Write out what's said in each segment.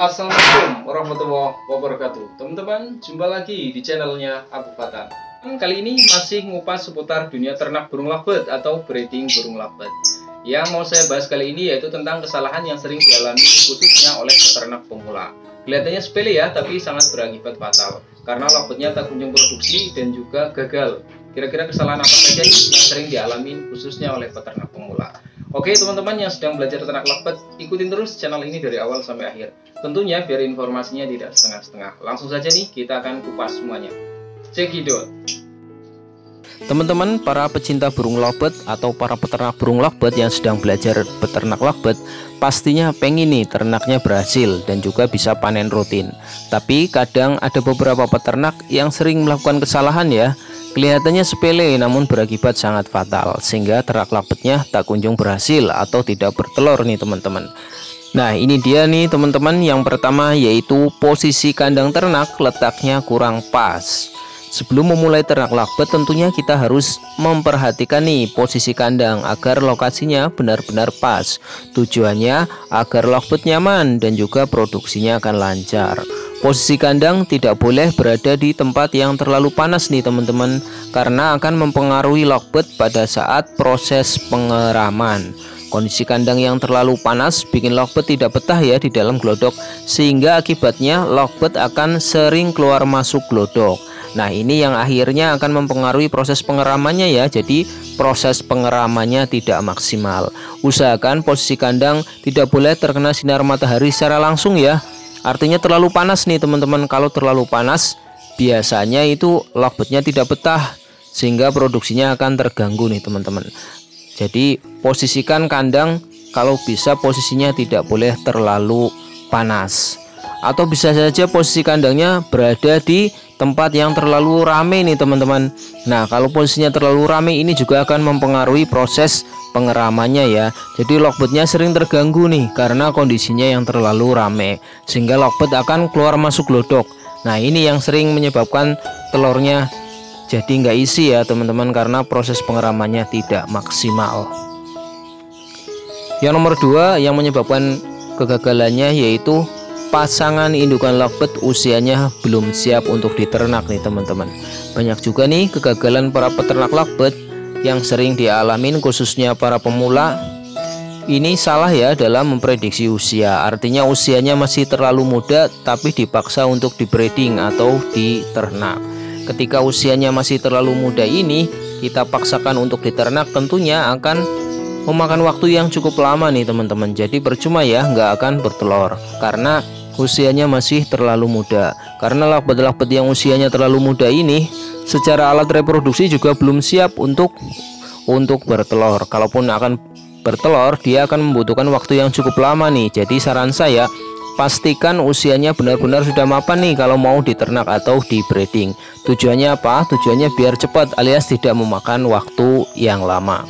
Assalamualaikum warahmatullahi wabarakatuh. Teman-teman, jumpa lagi di channelnya Abu Fatan. Kali ini masih ngupas seputar dunia ternak burung lovebird atau breeding burung lovebird. Yang mau saya bahas kali ini yaitu tentang kesalahan yang sering dialami khususnya oleh peternak pemula. Kelihatannya sepele ya, tapi sangat berakibat fatal karena lovebirdnya tak kunjung produksi dan juga gagal. Kira-kira kesalahan apa saja yang sering dialami khususnya oleh peternak pemula? Oke teman-teman yang sedang belajar ternak lovebird, ikutin terus channel ini dari awal sampai akhir. Tentunya biar informasinya tidak setengah-setengah. Langsung saja nih kita akan kupas semuanya. Cekidot. Teman-teman para pecinta burung lovebird atau para peternak burung lovebird yang sedang belajar beternak lovebird pastinya pengen nih ternaknya berhasil dan juga bisa panen rutin. Tapi kadang ada beberapa peternak yang sering melakukan kesalahan ya. Kelihatannya sepele namun berakibat sangat fatal sehingga ternak lovebird-nya tak kunjung berhasil atau tidak bertelur nih teman-teman. Nah ini dia nih teman-teman, yang pertama yaitu posisi kandang ternak letaknya kurang pas. Sebelum memulai ternak lovebird tentunya kita harus memperhatikan nih posisi kandang agar lokasinya benar-benar pas. Tujuannya agar lovebird nyaman dan juga produksinya akan lancar. Posisi kandang tidak boleh berada di tempat yang terlalu panas nih teman-teman, karena akan mempengaruhi lovebird pada saat proses pengeraman. Kondisi kandang yang terlalu panas bikin lovebird tidak betah ya di dalam glodok, sehingga akibatnya lovebird akan sering keluar masuk glodok. Nah ini yang akhirnya akan mempengaruhi proses pengeramannya ya. Jadi proses pengeramannya tidak maksimal. Usahakan posisi kandang tidak boleh terkena sinar matahari secara langsung ya. Artinya terlalu panas nih teman-teman. Kalau terlalu panas biasanya itu lovebird-nya tidak betah sehingga produksinya akan terganggu nih teman-teman. Jadi posisikan kandang kalau bisa posisinya tidak boleh terlalu panas. Atau bisa saja posisi kandangnya berada di tempat yang terlalu rame nih teman-teman. Nah kalau posisinya terlalu rame ini juga akan mempengaruhi proses pengeramannya ya. Jadi lovebird-nya sering terganggu nih karena kondisinya yang terlalu rame, sehingga lovebird akan keluar masuk glodok. Nah ini yang sering menyebabkan telurnya jadi nggak isi ya teman-teman, karena proses pengeramannya tidak maksimal. Yang nomor 2 yang menyebabkan kegagalannya yaitu pasangan indukan lovebird usianya belum siap untuk diternak nih teman-teman. Banyak juga nih kegagalan para peternak lovebird yang sering dialamin khususnya para pemula. Ini salah ya dalam memprediksi usia. Artinya usianya masih terlalu muda tapi dipaksa untuk dibreeding atau diternak. Ketika usianya masih terlalu muda ini kita paksakan untuk diternak, tentunya akan memakan waktu yang cukup lama nih teman-teman. Jadi percuma ya, nggak akan bertelur karena usianya masih terlalu muda. Karena lovebird yang usianya terlalu muda ini secara alat reproduksi juga belum siap untuk bertelur. Kalaupun akan bertelur, dia akan membutuhkan waktu yang cukup lama nih. Jadi saran saya, pastikan usianya benar-benar sudah mapan nih kalau mau diternak atau di breeding. Tujuannya apa? Tujuannya biar cepat alias tidak memakan waktu yang lama.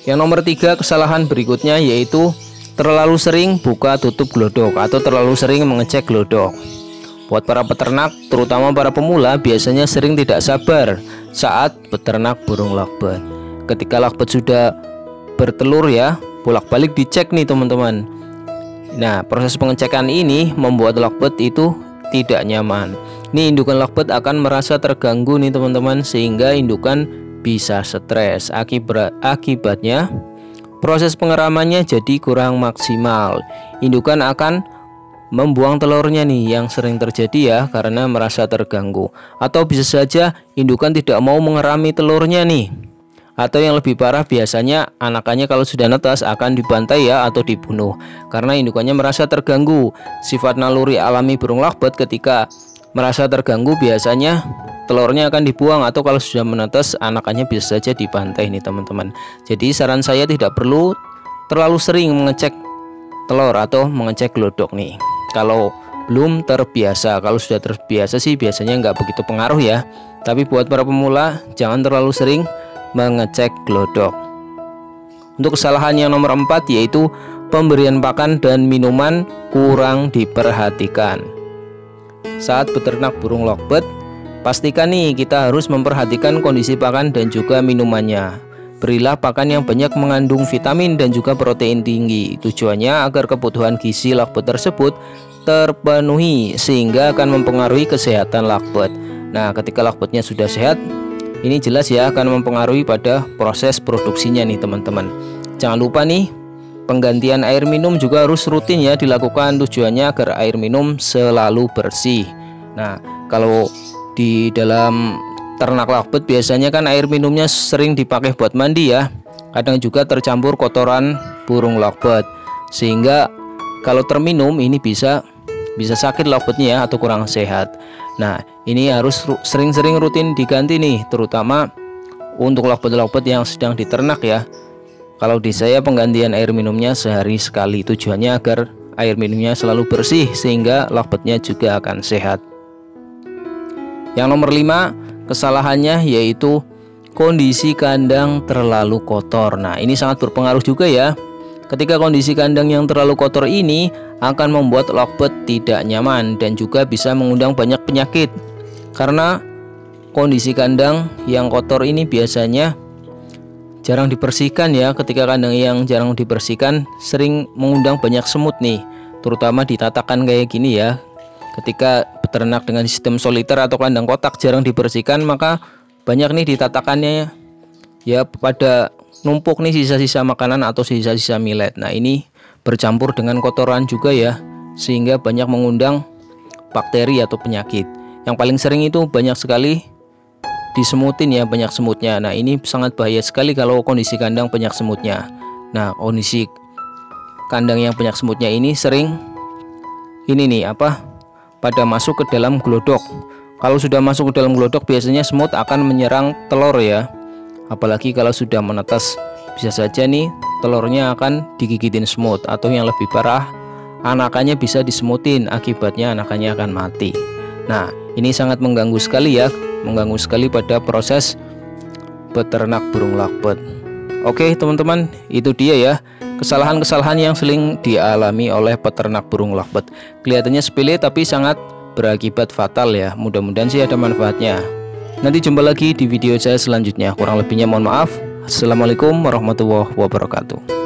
Yang nomor 3 kesalahan berikutnya yaitu terlalu sering buka tutup glodok atau terlalu sering mengecek glodok. Buat para peternak terutama para pemula biasanya sering tidak sabar saat beternak burung lovebird. Ketika lovebird sudah bertelur ya, bolak-balik dicek nih teman-teman. Nah proses pengecekan ini membuat lovebird itu tidak nyaman. Nih indukan lovebird akan merasa terganggu nih teman-teman, sehingga indukan bisa stres. Akibatnya proses pengeramannya jadi kurang maksimal. Indukan akan membuang telurnya nih, yang sering terjadi ya karena merasa terganggu. Atau bisa saja indukan tidak mau mengerami telurnya nih. Atau yang lebih parah biasanya anakannya kalau sudah netas akan dibantai ya atau dibunuh karena indukannya merasa terganggu. Sifat naluri alami burung lovebird ketika merasa terganggu biasanya telurnya akan dibuang, atau kalau sudah menetas anakannya bisa saja dibantai nih teman-teman. Jadi saran saya tidak perlu terlalu sering mengecek telur atau mengecek glodok nih kalau belum terbiasa. Kalau sudah terbiasa sih biasanya nggak begitu pengaruh ya. Tapi buat para pemula jangan terlalu sering mengecek glodok. Untuk kesalahan yang nomor 4 yaitu pemberian pakan dan minuman kurang diperhatikan. Saat beternak burung lovebird, pastikan nih kita harus memperhatikan kondisi pakan dan juga minumannya. Berilah pakan yang banyak mengandung vitamin dan juga protein tinggi. Tujuannya agar kebutuhan gizi lakbet tersebut terpenuhi sehingga akan mempengaruhi kesehatan lakbet. Nah, ketika lakbetnya sudah sehat, ini jelas ya akan mempengaruhi pada proses produksinya nih teman-teman. Jangan lupa nih, penggantian air minum juga harus rutin ya dilakukan, tujuannya agar air minum selalu bersih. Nah, kalau di dalam ternak lakbet biasanya kan air minumnya sering dipakai buat mandi ya. Kadang juga tercampur kotoran burung lakbet, sehingga kalau terminum ini bisa sakit lakbetnya ya, atau kurang sehat. Nah, ini harus sering-sering rutin diganti nih, terutama untuk lakbet-lakbet yang sedang diternak ya. Kalau di saya penggantian air minumnya sehari sekali, tujuannya agar air minumnya selalu bersih sehingga lakbetnya juga akan sehat. Yang nomor 5, kesalahannya yaitu kondisi kandang terlalu kotor. Nah, ini sangat berpengaruh juga ya. Ketika kondisi kandang yang terlalu kotor ini akan membuat lakbet tidak nyaman dan juga bisa mengundang banyak penyakit. Karena kondisi kandang yang kotor ini biasanya jarang dibersihkan ya. Ketika kandang yang jarang dibersihkan sering mengundang banyak semut nih, terutama di tatakan kayak gini ya. Ketika beternak dengan sistem soliter atau kandang kotak jarang dibersihkan, maka banyak nih di tatakannya ya pada numpuk nih sisa-sisa makanan atau sisa-sisa millet. Nah, ini bercampur dengan kotoran juga ya, sehingga banyak mengundang bakteri atau penyakit. Yang paling sering itu banyak sekali disemutin ya, banyak semutnya. Nah, ini sangat bahaya sekali kalau kondisi kandang banyak semutnya. Nah, kondisi kandang yang banyak semutnya ini sering pada masuk ke dalam glodok. Kalau sudah masuk ke dalam glodok biasanya semut akan menyerang telur ya. Apalagi kalau sudah menetas, bisa saja nih telurnya akan digigitin semut, atau yang lebih parah anakannya bisa disemutin, akibatnya anakannya akan mati. Nah, ini sangat mengganggu sekali ya, mengganggu sekali pada proses beternak burung lakbet. Oke teman-teman, itu dia ya kesalahan-kesalahan yang sering dialami oleh peternak burung lakbet. Kelihatannya sepele tapi sangat berakibat fatal ya. Mudah-mudahan sih ada manfaatnya. Nanti jumpa lagi di video saya selanjutnya. Kurang lebihnya mohon maaf. Assalamualaikum warahmatullahi wabarakatuh.